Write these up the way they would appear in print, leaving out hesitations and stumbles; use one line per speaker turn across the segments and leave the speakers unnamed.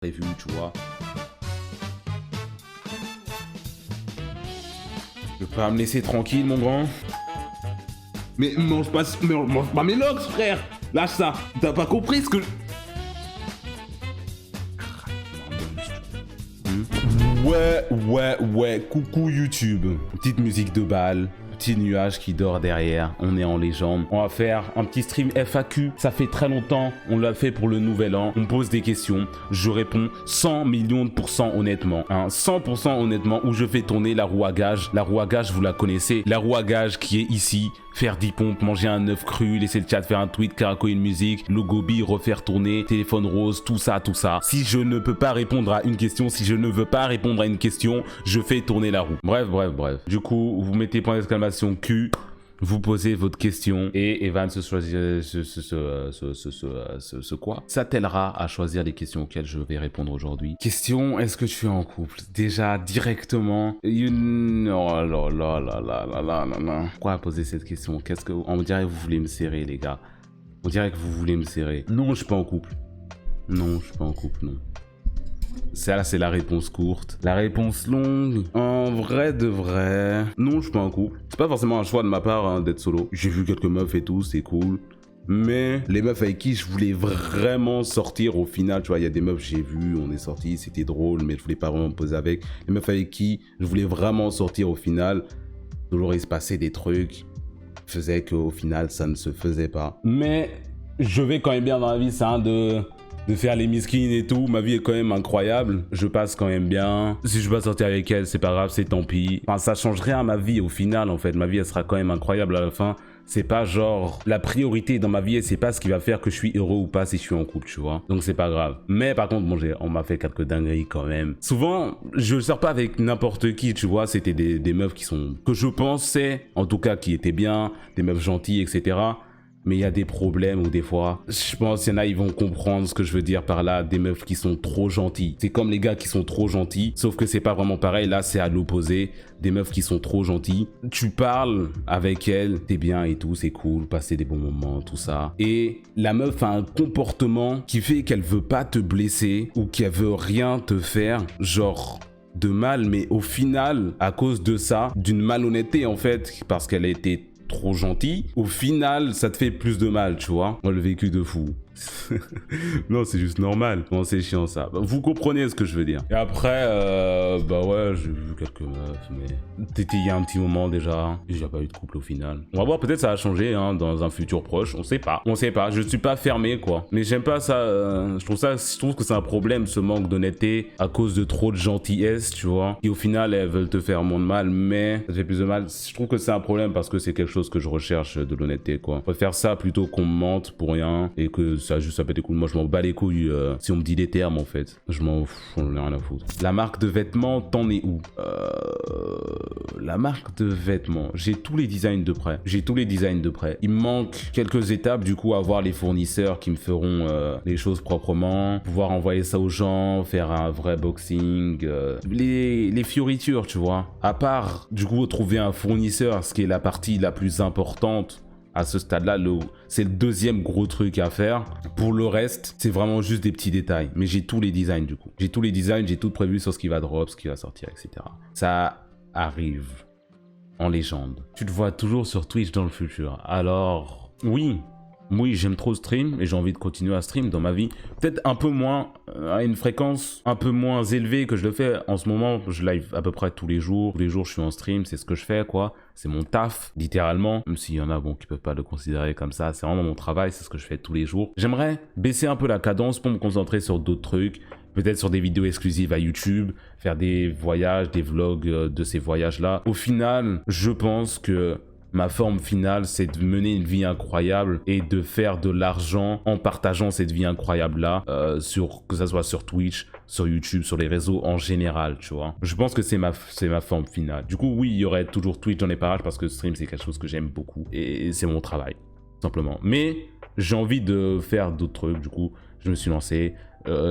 prévu, tu vois. Tu peux pas me laisser tranquille, mon grand? Mais mange pas mes logs, frère! Lâche ça! T'as pas compris ce que... Ouais, coucou YouTube. Petite musique de balle. Petit nuage qui dort derrière, on est en légende. On va faire un petit stream FAQ, ça fait très longtemps, on l'a fait pour le nouvel an. On pose des questions, je réponds 100 millions de pourcents honnêtement. 100% honnêtement, où je fais tourner la roue à gage. La roue à gage, vous la connaissez. La roue à gage qui est ici. Faire 10 pompes, manger un œuf cru, laisser le chat faire un tweet, caracoler une musique, logo bi, refaire tourner, téléphone rose, tout ça. Si je ne peux pas répondre à une question, si je ne veux pas répondre à une question, je fais tourner la roue. Bref. Du coup, vous mettez point d'exclamation Q, vous posez votre question et Evan s'attellera à choisir les questions auxquelles je vais répondre aujourd'hui. Question, est-ce que tu es en couple? Déjà, directement, oh là. Pourquoi poser cette question? On dirait que vous voulez me serrer, les gars. On dirait que vous voulez me serrer. Non, je suis pas en couple. Non. Ça, c'est la réponse courte. La réponse longue, en vrai de vrai, non, je suis pas en couple. C'est pas forcément un choix de ma part d'être solo. J'ai vu quelques meufs et tout, c'est cool. Mais les meufs avec qui je voulais vraiment sortir au final, tu vois, il y a des meufs que j'ai vues, on est sortis, c'était drôle, mais je voulais pas vraiment me poser avec. Les meufs avec qui je voulais vraiment sortir au final, toujours il se passait des trucs qui faisaient qu'au final, ça ne se faisait pas. Mais je vais quand même bien dans la vie, c'est de faire les miskines et tout, ma vie est quand même incroyable, je passe quand même bien. Si je peux pas sortir avec elle, c'est pas grave, c'est tant pis. Enfin, ça change rien à ma vie au final, en fait, ma vie elle sera quand même incroyable à la fin. C'est pas genre, la priorité dans ma vie, c'est pas ce qui va faire que je suis heureux ou pas si je suis en couple, tu vois. Donc c'est pas grave. Mais par contre, bon, on m'a fait quelques dingueries quand même. Souvent, je sors pas avec n'importe qui, tu vois, c'était des meufs que je pensais, en tout cas, qui étaient bien, des meufs gentilles, etc. Mais il y a des problèmes où des fois, je pense qu'il y en a, ils vont comprendre ce que je veux dire par là, des meufs qui sont trop gentilles. C'est comme les gars qui sont trop gentils, sauf que c'est pas vraiment pareil, là c'est à l'opposé, des meufs qui sont trop gentilles. Tu parles avec elles, t'es bien et tout, c'est cool, passer des bons moments, tout ça. Et la meuf a un comportement qui fait qu'elle veut pas te blesser ou qu'elle veut rien te faire, genre de mal, mais au final, à cause de ça, d'une malhonnêteté en fait, parce qu'elle a été trop gentil, au final ça te fait plus de mal, tu vois. Moi le vécu de fou. Non, c'est juste normal. Bon, c'est chiant ça. Vous comprenez ce que je veux dire. Et après, bah ouais, j'ai vu quelques meufs, mais il y a un petit moment déjà. J'ai pas eu de couple au final. On va voir, peut-être ça va changer hein, dans un futur proche. On sait pas. Je suis pas fermé quoi. Mais j'aime pas ça. Je trouve que c'est un problème ce manque d'honnêteté à cause de trop de gentillesse, tu vois. Et au final, elles veulent te faire moins de mal, mais ça te fait plus de mal. Je trouve que c'est un problème parce que c'est quelque chose que je recherche de l'honnêteté quoi. Je préfère ça plutôt qu'on me mente pour rien et que ça pète les couilles. Moi je m'en bats les couilles si on me dit les termes en fait. Je m'en fous, j'en ai rien à foutre. La marque de vêtements, t'en es où? La marque de vêtements, j'ai tous les designs de près. Il me manque quelques étapes du coup, avoir les fournisseurs qui me feront les choses proprement, pouvoir envoyer ça aux gens, faire un vrai boxing, les fioritures tu vois. À part du coup trouver un fournisseur, ce qui est la partie la plus importante à ce stade-là, c'est le deuxième gros truc à faire. Pour le reste, c'est vraiment juste des petits détails. Mais j'ai tous les designs du coup. J'ai tout prévu sur ce qui va drop, ce qui va sortir, etc. Ça arrive en légende. Tu te vois toujours sur Twitch dans le futur. Alors, oui, j'aime trop stream et j'ai envie de continuer à stream dans ma vie. Peut-être un peu moins, à une fréquence un peu moins élevée que je le fais. En ce moment, je live à peu près tous les jours. Tous les jours, je suis en stream, c'est ce que je fais, quoi. C'est mon taf, littéralement. Même s'il y en a, bon, qui peuvent pas le considérer comme ça. C'est vraiment mon travail, c'est ce que je fais tous les jours. J'aimerais baisser un peu la cadence pour me concentrer sur d'autres trucs. Peut-être sur des vidéos exclusives à YouTube, faire des voyages, des vlogs de ces voyages-là. Au final, je pense que ma forme finale, c'est de mener une vie incroyable et de faire de l'argent en partageant cette vie incroyable-là, que ça soit sur Twitch, sur YouTube, sur les réseaux en général, tu vois. Je pense que c'est ma forme finale. Du coup, oui, il y aurait toujours Twitch dans les parages parce que stream, c'est quelque chose que j'aime beaucoup et c'est mon travail, tout simplement. Mais j'ai envie de faire d'autres trucs, du coup, je me suis lancé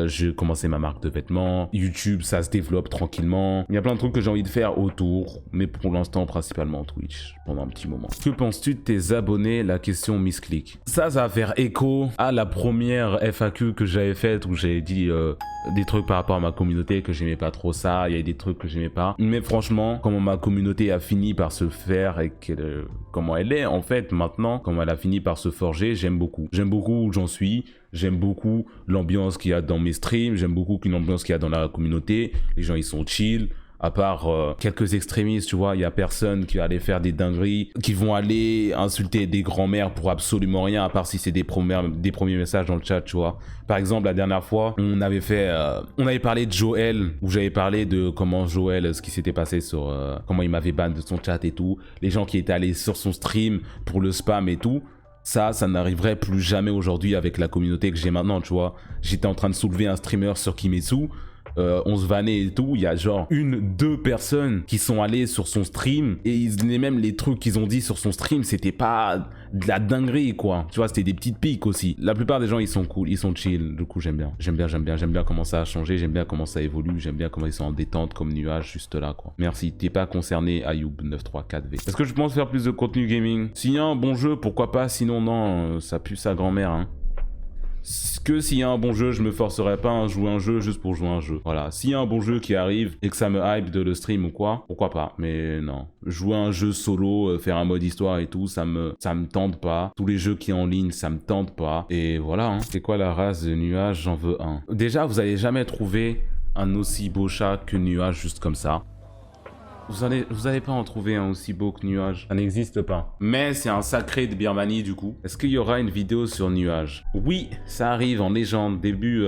J'ai commencé ma marque de vêtements. YouTube, ça se développe tranquillement. Il y a plein de trucs que j'ai envie de faire autour. Mais pour l'instant, principalement Twitch, pendant un petit moment. Que penses-tu de tes abonnés? La question misclick. Ça va faire écho à la première FAQ que j'avais faite où j'avais dit des trucs par rapport à ma communauté que j'aimais pas trop ça. Il y a des trucs que j'aimais pas. Mais franchement, comment ma communauté a fini par se faire et comment elle est en fait maintenant, comment elle a fini par se forger, j'aime beaucoup. J'aime beaucoup où j'en suis. J'aime beaucoup l'ambiance qu'il y a dans mes streams, j'aime beaucoup l'ambiance qu'il y a dans la communauté. Les gens, ils sont chill. À part quelques extrémistes, tu vois, il y a personne qui va aller faire des dingueries, qui vont aller insulter des grands-mères pour absolument rien, à part si c'est des premiers messages dans le chat, tu vois. Par exemple, la dernière fois, on avait parlé de Joël, où j'avais parlé de comment Joël, ce qui s'était passé sur, comment il m'avait ban de son chat et tout, les gens qui étaient allés sur son stream pour le spam et tout. Ça n'arriverait plus jamais aujourd'hui avec la communauté que j'ai maintenant, tu vois. J'étais en train de soulever un streamer sur Kimetsu, on se vannait et tout, il y a genre 1-2 personnes qui sont allées sur son stream et même les trucs qu'ils ont dit sur son stream, c'était pas de la dinguerie quoi, tu vois, c'était des petites piques aussi. La plupart des gens ils sont cool, ils sont chill, du coup j'aime bien comment ça a changé, j'aime bien comment ça évolue, j'aime bien comment ils sont en détente comme nuage juste là quoi. Merci, t'es pas concerné Ayoub934V. Est-ce que je pense faire plus de contenu gaming? S'il y a un bon jeu, pourquoi pas, sinon non, ça pue sa grand-mère hein. Que s'il y a un bon jeu, je me forcerai pas à jouer un jeu juste pour jouer un jeu. Voilà, s'il y a un bon jeu qui arrive et que ça me hype de le stream ou quoi, pourquoi pas. Mais non, jouer un jeu solo, faire un mode histoire et tout, ça me tente pas. Tous les jeux qui sont en ligne, ça me tente pas. Et voilà, hein. C'est quoi la race de nuage? J'en veux un. Déjà, vous allez jamais trouver un aussi beau chat que nuage juste comme ça. Vous allez pas en trouver un aussi beau que Nuage. Ça n'existe pas. Mais c'est un sacré de Birmanie du coup. Est-ce qu'il y aura une vidéo sur Nuage? Oui, ça arrive en légende. Début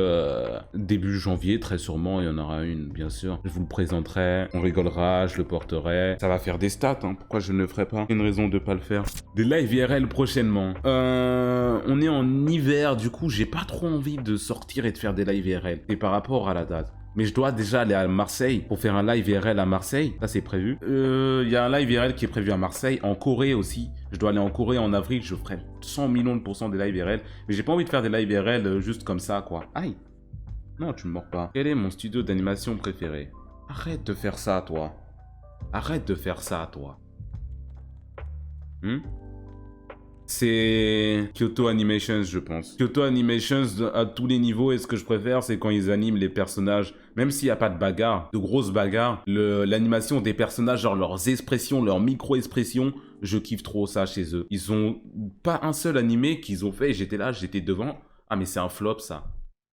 janvier, très sûrement, il y en aura une, bien sûr. Je vous le présenterai, on rigolera, je le porterai. Ça va faire des stats, hein. Pourquoi je ne le ferai pas? Il y a une raison de pas le faire. Des live IRL prochainement. On est en hiver, du coup, j'ai pas trop envie de sortir et de faire des live IRL. Et par rapport à la date. Mais je dois déjà aller à Marseille pour faire un live IRL à Marseille. Ça, c'est prévu. Il y a un live IRL qui est prévu à Marseille. En Corée aussi. Je dois aller en Corée en avril. Je ferai 100 millions de % des live IRL. Mais j'ai pas envie de faire des live IRL juste comme ça, quoi. Aïe. Non, tu me mords pas. Quel est mon studio d'animation préféré? Arrête de faire ça, toi. Arrête de faire ça, toi. C'est Kyoto Animations, je pense. Kyoto Animations, à tous les niveaux, et ce que je préfère, c'est quand ils animent les personnages, même s'il n'y a pas de bagarre, de grosses bagarres, l'animation des personnages, genre leurs expressions, leurs micro-expressions, je kiffe trop ça chez eux. Ils ont pas un seul animé qu'ils ont fait, et j'étais là, j'étais devant. Ah mais c'est un flop ça.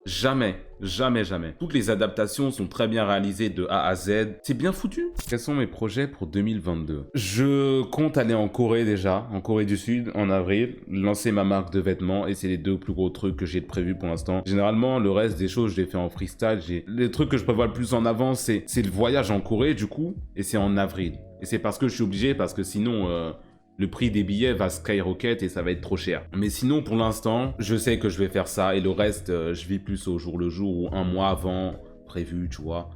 Jamais, jamais, jamais. Toutes les adaptations sont très bien réalisées de A à Z. C'est bien foutu. Quels sont mes projets pour 2022? Je compte aller en Corée déjà, en Corée du Sud, en avril, lancer ma marque de vêtements et c'est les 2 plus gros trucs que j'ai de prévus pour l'instant. Généralement, le reste des choses, je les fais en freestyle. Les trucs que je prévois le plus en avance, c'est le voyage en Corée du coup, et c'est en avril. Et c'est parce que je suis obligé, parce que sinon... le prix des billets va skyrocket et ça va être trop cher. Mais sinon, pour l'instant, je sais que je vais faire ça. Et le reste, je vis plus au jour le jour ou un mois avant prévu, tu vois.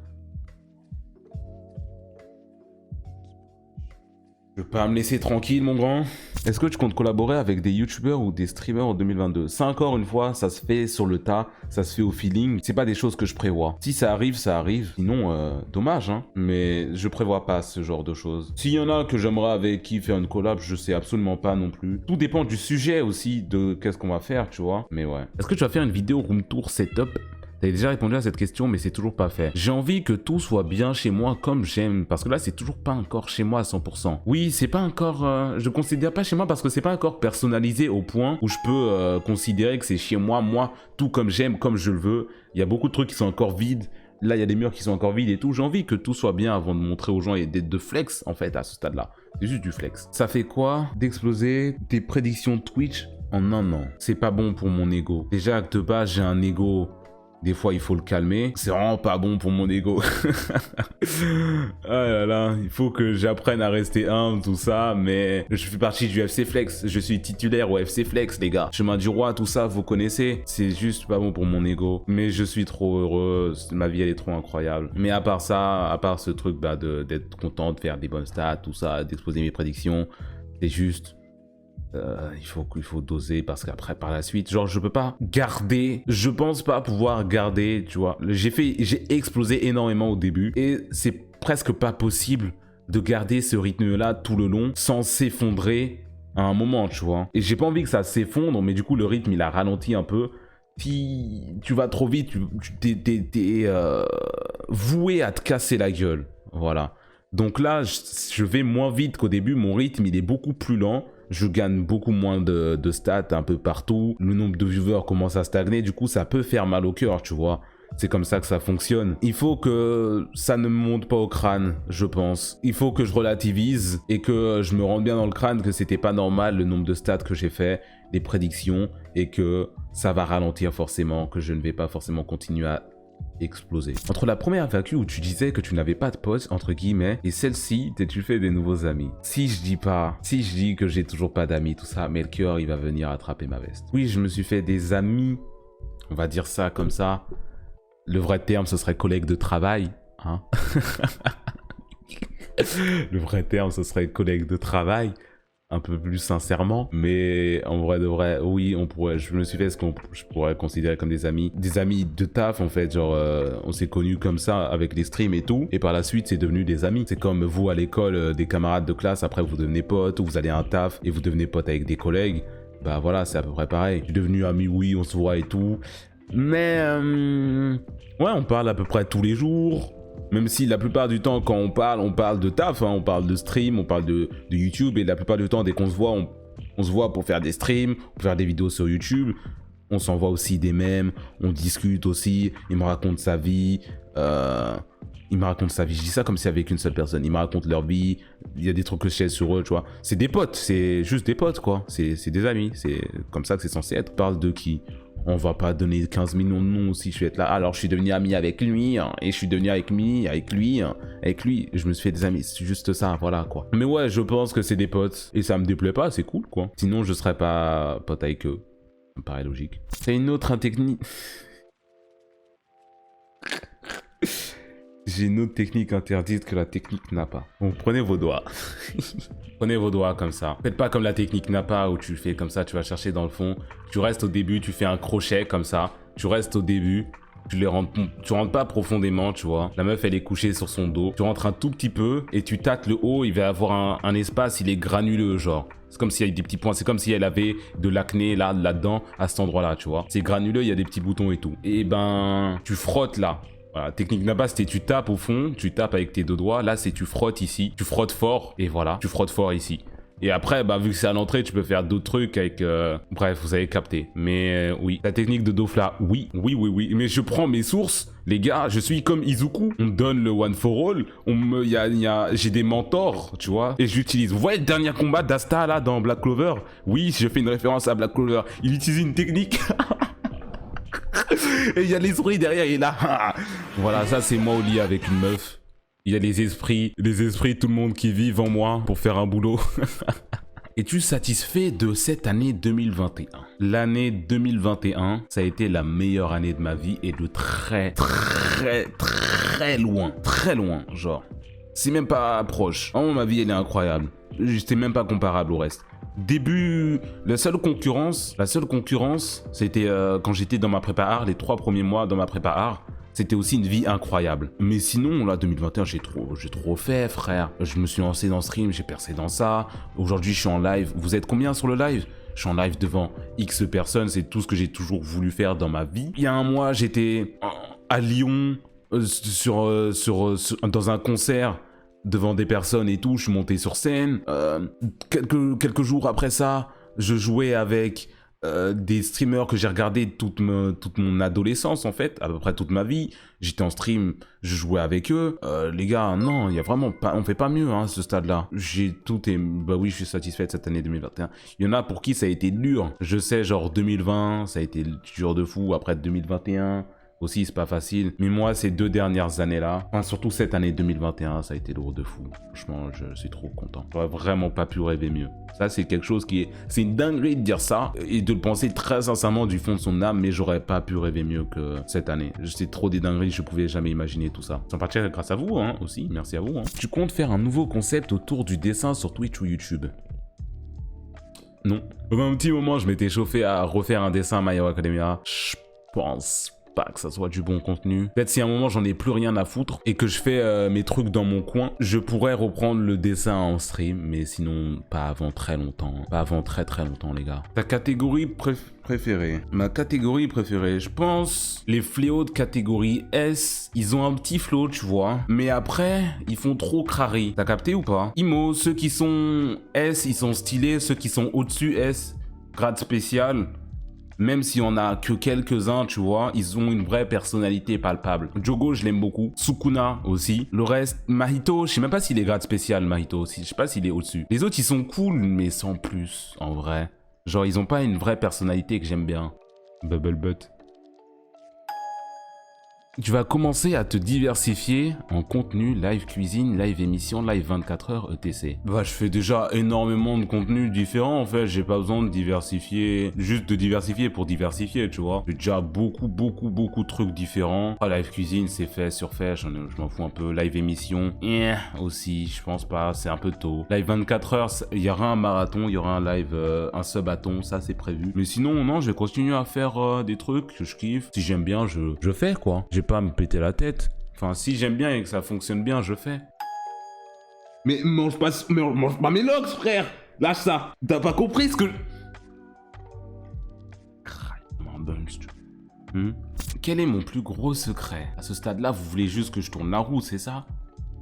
Je peux pas me laisser tranquille, mon grand. Est-ce que tu comptes collaborer avec des youtubeurs ou des streamers en 2022? Ça, encore une fois, ça se fait sur le tas, ça se fait au feeling. C'est pas des choses que je prévois. Si ça arrive, ça arrive. Sinon, dommage, hein. Mais je prévois pas ce genre de choses. S'il y en a que j'aimerais avec qui faire une collab, je sais absolument pas non plus. Tout dépend du sujet aussi, de qu'est-ce qu'on va faire, tu vois. Mais ouais. Est-ce que tu vas faire une vidéo room tour setup? T'avais déjà répondu à cette question, mais c'est toujours pas fait. J'ai envie que tout soit bien chez moi comme j'aime, parce que là, c'est toujours pas encore chez moi à 100%. Oui, c'est pas encore... je considère pas chez moi parce que c'est pas encore personnalisé au point où je peux considérer que c'est chez moi, tout comme j'aime, comme je le veux. Il y a beaucoup de trucs qui sont encore vides. Là, il y a des murs qui sont encore vides et tout. J'ai envie que tout soit bien avant de montrer aux gens et de flex, en fait, à ce stade-là. C'est juste du flex. Ça fait quoi d'exploser tes prédictions Twitch en un an? C'est pas bon pour mon ego. Déjà, de base, j'ai un ego... Des fois, il faut le calmer. C'est vraiment pas bon pour mon ego. Ah là là, il faut que j'apprenne à rester humble, tout ça. Mais je fais partie du FC Flex. Je suis titulaire au FC Flex, les gars. Chemin du roi, tout ça, vous connaissez. C'est juste pas bon pour mon ego. Mais je suis trop heureux. Ma vie, elle est trop incroyable. Mais à part ça, à part ce truc d'être content, de faire des bonnes stats, tout ça, d'exposer mes prédictions, c'est juste Il faut doser parce qu'après, par la suite, genre, je peux pas garder, je pense pas pouvoir garder, tu vois. J'ai explosé énormément au début et c'est presque pas possible de garder ce rythme-là tout le long sans s'effondrer à un moment, tu vois. Et j'ai pas envie que ça s'effondre, mais du coup, le rythme, il a ralenti un peu. Puis, tu vas trop vite, t'es voué à te casser la gueule. Voilà. Donc là, je vais moins vite qu'au début. Mon rythme, il est beaucoup plus lent. Je gagne beaucoup moins de stats un peu partout. Le nombre de viewers commence à stagner. Du coup, ça peut faire mal au cœur, tu vois. C'est comme ça que ça fonctionne. Il faut que ça ne me monte pas au crâne, je pense. Il faut que je relativise et que je me rende bien dans le crâne que c'était pas normal le nombre de stats que j'ai fait, les prédictions, et que ça va ralentir forcément, que je ne vais pas forcément continuer à exploser. Entre la première vacu où tu disais que tu n'avais pas de potes, entre guillemets, et celle-ci, tu fais des nouveaux amis. Si je dis que j'ai toujours pas d'amis, tout ça, mais le cœur, il va venir attraper ma veste. Oui, je me suis fait des amis, on va dire ça comme ça. Le vrai terme, ce serait collègue de travail, hein. Le vrai terme, ce serait collègue de travail, un peu plus sincèrement. Mais en vrai de vrai, oui, je me suis fait ce que je pourrais considérer comme des amis de taf en fait. Genre, on s'est connus comme ça avec les streams et tout. Et par la suite, c'est devenu des amis. C'est comme vous à l'école, des camarades de classe. Après, vous devenez potes, ou vous allez à un taf et vous devenez potes avec des collègues. Bah voilà, c'est à peu près pareil. Je suis devenu ami, oui, on se voit et tout. Mais ouais, on parle à peu près tous les jours. Même si la plupart du temps, quand on parle de taf, hein, on parle de stream, on parle de YouTube. Et la plupart du temps, dès qu'on se voit, on se voit pour faire des streams, pour faire des vidéos sur YouTube. On s'envoie aussi des mèmes, on discute aussi. Il me raconte sa vie. Je dis ça comme si avec une seule personne. Ils me racontent leur vie. Il y a des trucs que je sais sur eux, tu vois. C'est des potes, c'est juste des potes, quoi. C'est des amis. C'est comme ça que c'est censé être. On parle de qui? On va pas donner 15 millions de noms si je vais être là. Alors, je suis devenu ami avec lui, hein, et je suis devenu avec lui. Je me suis fait des amis. C'est juste ça, voilà, quoi. Mais ouais, je pense que c'est des potes. Et ça me déplaît pas, c'est cool, quoi. Sinon, je serais pas pote avec eux. Ça me paraît logique. C'est une autre technique. J'ai une autre technique interdite que la technique Napa. Bon, prenez vos doigts. Prenez vos doigts comme ça. Faites pas comme la technique Napa où tu fais comme ça, tu vas chercher dans le fond. Tu restes au début, tu fais un crochet comme ça. Tu restes au début. Tu rentres pas profondément, tu vois. La meuf, elle est couchée sur son dos. Tu rentres un tout petit peu et tu tâtes le haut. Il va y avoir un espace, il est granuleux, genre. C'est comme s'il y a des petits points. C'est comme si elle avait de l'acné là-dedans, à cet endroit-là, tu vois. C'est granuleux, il y a des petits boutons et tout. Et ben, tu frottes là. Voilà, technique Napa, c'était tu tapes au fond, tu tapes avec tes deux doigts. Là, c'est tu frottes ici, tu frottes fort, et voilà, tu frottes fort ici. Et après, bah, vu que c'est à l'entrée, tu peux faire d'autres trucs avec... Bref, vous avez capté. Mais oui, la technique de Dofla, oui. Mais je prends mes sources, les gars, je suis comme Izuku. On me donne le one for all, j'ai des mentors, tu vois, et j'utilise. Vous voyez le dernier combat d'Asta, là, dans Black Clover? Oui, je fais une référence à Black Clover. Il utilise une technique... Et il y a l'esprit derrière, il est là. Voilà, ça c'est moi au lit avec une meuf. Il y a les esprits, tout le monde qui vivent en moi pour faire un boulot. Es-tu satisfait de cette année 2021? L'année 2021, ça a été la meilleure année de ma vie et de très loin, genre. C'est même pas proche. Vraiment, ma vie, elle est incroyable. C'est même pas comparable au reste. Début, la seule concurrence, c'était quand j'étais dans ma prépa art, les 3 premiers mois dans ma prépa art. C'était aussi une vie incroyable. Mais sinon, là, 2021, j'ai trop fait, frère. Je me suis lancé dans le stream, j'ai percé dans ça. Aujourd'hui, je suis en live. Vous êtes combien sur le live? Je suis en live devant X personnes. C'est tout ce que j'ai toujours voulu faire dans ma vie. Il y a un mois, j'étais à Lyon, dans un concert devant des personnes et tout. Je suis monté sur scène. Quelques jours après ça, je jouais avec... des streamers que j'ai regardé toute mon adolescence en fait, à peu près toute ma vie. J'étais en stream, je jouais avec eux. Les gars, non, il y a vraiment pas, on fait pas mieux à ce stade-là. Bah oui, je suis satisfait de cette année 2021. Il y en a pour qui ça a été dur. Je sais, genre 2020, ça a été dur de fou. Après 2021. Aussi, c'est pas facile. Mais moi, ces 2 dernières années-là, enfin, surtout cette année 2021, ça a été lourd de fou. Franchement, je suis trop content. J'aurais vraiment pas pu rêver mieux. Ça, c'est quelque chose qui est... C'est une dinguerie de dire ça et de le penser très sincèrement du fond de son âme, mais j'aurais pas pu rêver mieux que cette année. C'est trop des dingueries, je pouvais jamais imaginer tout ça. En partie grâce à vous, hein, aussi. Merci à vous. Hein. Tu comptes faire un nouveau concept autour du dessin sur Twitch ou YouTube? Non. Au un petit moment, je m'étais chauffé à refaire un dessin à My Hero Academia. Je pense pas que ça soit du bon contenu. Peut-être si à un moment j'en ai plus rien à foutre et que je fais mes trucs dans mon coin, je pourrais reprendre le dessin en stream, mais sinon pas avant très longtemps. Pas avant très longtemps les gars. Ta catégorie préférée? Ma catégorie préférée, je pense les fléaux de catégorie S, ils ont un petit flow tu vois, mais après ils font trop crari. T'as capté ou pas? Imo, ceux qui sont S, ils sont stylés, ceux qui sont au-dessus S, grade spécial. Même si on a que quelques-uns, tu vois, ils ont une vraie personnalité palpable. Jogo, je l'aime beaucoup. Sukuna aussi. Le reste, Mahito, je sais même pas s'il est grade spécial, Mahito aussi. Je sais pas s'il est au-dessus. Les autres, ils sont cool, mais sans plus, en vrai. Genre, ils ont pas une vraie personnalité que j'aime bien. Bubble Butt. Tu vas commencer à te diversifier en contenu, live cuisine, live émission, live 24 heures, etc. Bah, je fais déjà énormément de contenus différents, en fait. J'ai pas besoin de diversifier, juste de diversifier pour diversifier, tu vois. J'ai déjà beaucoup de trucs différents. Ah, live cuisine, c'est fait, surfait, je m'en fous un peu. Live émission, aussi, je pense pas, c'est un peu tôt. Live 24 heures, il y aura un marathon, il y aura un live, un subathon, ça c'est prévu. Mais sinon, non, je vais continuer à faire des trucs que je kiffe. Si j'aime bien, je fais, quoi. J'ai pas à me péter la tête. Enfin, si j'aime bien et que ça fonctionne bien, je fais. Mais mange pas mes logs, frère. Lâche ça. T'as pas compris ce que... Quel est mon plus gros secret? À ce stade-là, vous voulez juste que je tourne la roue, c'est ça?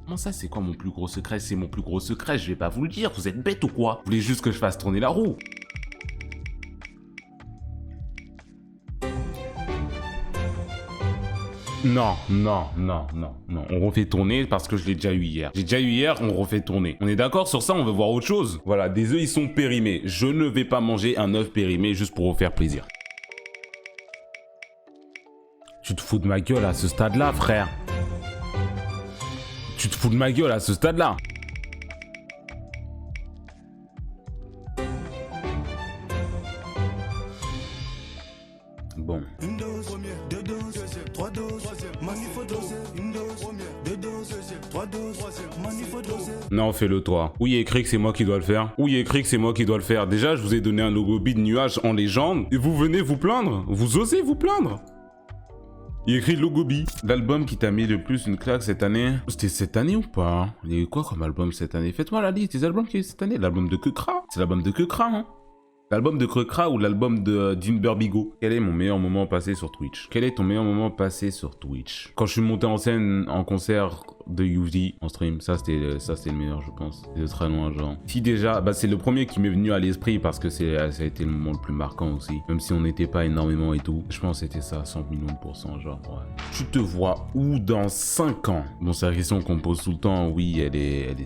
Comment ça, c'est quoi mon plus gros secret? C'est mon plus gros secret, je vais pas vous le dire. Vous êtes bête ou quoi? Vous voulez juste que je fasse tourner la roue? Non, on refait tourner parce que je l'ai déjà eu hier. J'ai déjà eu hier, on refait tourner. On est d'accord sur ça, on veut voir autre chose. Voilà, des œufs, ils sont périmés. Je ne vais pas manger un œuf périmé juste pour vous faire plaisir. Tu te fous de ma gueule à ce stade-là, frère. Tu te fous de ma gueule à ce stade-là. Bon. Une dose, deux doses, trois doses, manifo dose, une dose, deux doses, trois doses, manifo dose. Non, fais-le toi. Où il y a écrit que c'est moi qui dois le faire? Où il y a écrit que c'est moi qui dois le faire? Déjà, je vous ai donné un logo de nuage en légende et vous venez vous plaindre? Vous osez vous plaindre? Il y a écrit Logobi. L'album qui t'a mis le plus une claque cette année. C'était cette année ou pas? Il y a eu quoi comme album cette année? Faites-moi la liste des albums qu'il y a eu cette année. L'album de Kekra. C'est l'album de Kekra, hein? L'album de Kekra ou l'album de Dimber Bigo? Quel est mon meilleur moment passé sur Twitch? Quel est ton meilleur moment passé sur Twitch? Quand je suis monté en scène en concert de UV en stream, ça c'était le meilleur je pense. C'est de très loin genre. Si déjà, bah c'est le premier qui m'est venu à l'esprit parce que ça a été le moment le plus marquant aussi. Même si on n'était pas énormément et tout. Je pense que c'était ça, 100 millions de pourcents genre. Ouais. Tu te vois où dans 5 ans? Bon, c'est la question qu'on me pose tout le temps. Oui,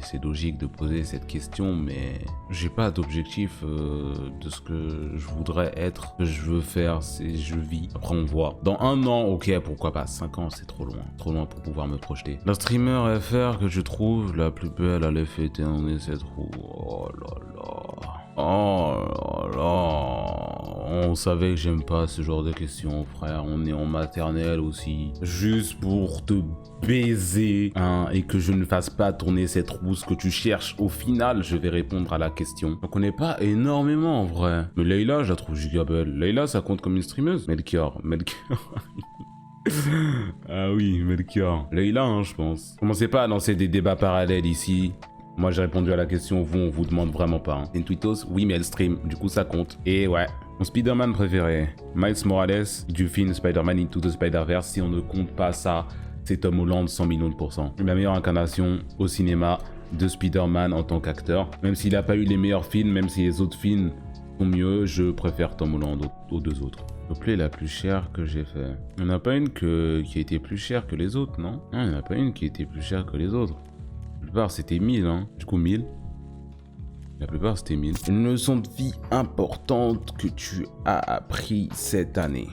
c'est logique de poser cette question, mais j'ai pas d'objectif de ce que je voudrais être, que je veux faire, c'est je vis. Après on voit. Dans 1 an, ok, pourquoi pas. 5 ans, c'est trop loin. Trop loin pour pouvoir me projeter. La streamer FR que je trouve la plus belle à l'effet éterné cette roue. Oh là là. Oh là là. On savait que j'aime pas ce genre de questions, frère. On est en maternelle aussi. Juste pour te baiser, hein, et que je ne fasse pas tourner cette roue que tu cherches. Au final, je vais répondre à la question. On connaît pas énormément en vrai. Mais Leila, je la trouve giga belle. Leila, ça compte comme une streameuse? Melchior. Ah oui, Melchior. Leila, hein, je pense. Commencez pas à lancer des débats parallèles ici. Moi, j'ai répondu à la question, vous, on vous demande vraiment pas. Hein. Une tweetos, oui, mais elle stream, du coup, ça compte. Et ouais. Mon Spider-Man préféré, Miles Morales, du film Spider-Man Into the Spider-Verse. Si on ne compte pas ça, c'est Tom Holland, 100 millions de pourcents. La meilleure incarnation au cinéma de Spider-Man en tant qu'acteur. Même s'il n'a pas eu les meilleurs films, même si les autres films sont mieux, je préfère Tom Holland aux 2 autres. Le play la plus chère que j'ai fait. Il n'y en a pas une qui a été plus chère que les autres, non? Non, il n'y en a pas une qui a été plus chère que les autres. La plupart c'était 1000, hein. Du coup 1000. La plupart c'était 1000. Une leçon de vie importante que tu as appris cette année.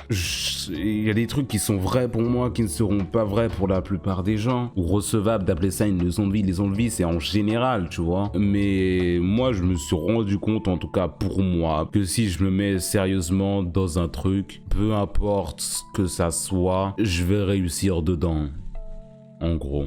Il y a des trucs qui sont vrais pour moi, qui ne seront pas vrais pour la plupart des gens. Ou recevable d'appeler ça une leçon de vie. Les leçons de vie c'est en général, tu vois. Mais moi je me suis rendu compte, en tout cas pour moi, que si je me mets sérieusement dans un truc, peu importe ce que ça soit, je vais réussir dedans. En gros.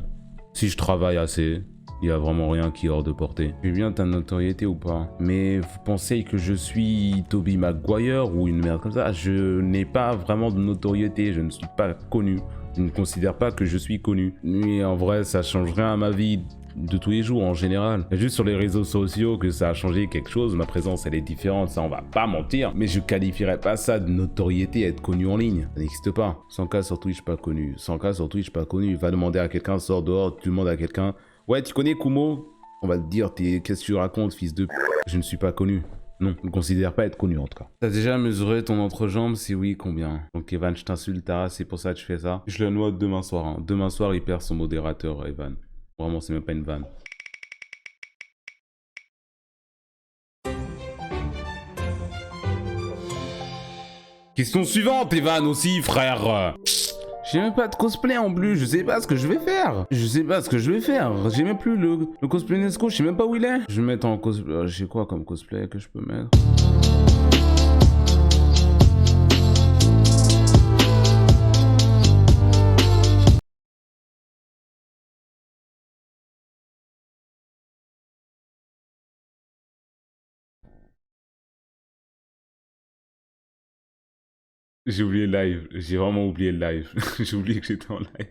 Si je travaille assez, Il y a vraiment rien qui est hors de portée. J'ai bien ta notoriété ou pas? Mais vous pensez que je suis Tobey Maguire ou une merde comme ça? Je n'ai pas vraiment de notoriété, je ne suis pas connu. Je ne considère pas que je suis connu. Mais en vrai, ça change rien à ma vie de tous les jours en général. C'est juste sur les réseaux sociaux que ça a changé quelque chose. Ma présence, elle est différente, ça on va pas mentir. Mais je qualifierais pas ça de notoriété, être connu en ligne. Ça n'existe pas. 100K sur Twitch, pas connu. 100K sur Twitch, pas connu. Va demander à quelqu'un, sors dehors, tu demandes à quelqu'un. Ouais, tu connais Kumo? On va te dire, qu'est-ce que tu racontes, fils de p***? Je ne suis pas connu. Non, je ne considère pas être connu en tout cas. T'as déjà mesuré ton entrejambe? Si oui, combien? Donc Evan, je t'insulte, Tara, c'est pour ça que je fais ça. Je le note demain soir. Hein. Demain soir, il perd son modérateur, Evan. Vraiment, c'est même pas une vanne. Question suivante, Evan aussi, frère. J'ai même pas de cosplay en plus, je sais pas ce que je vais faire. J'ai même plus le cosplay Nesco, je sais même pas où il est. Je vais mettre en cosplay. J'ai quoi comme cosplay que je peux mettre? J'ai oublié le live, j'ai vraiment oublié le live. J'ai oublié que j'étais en live.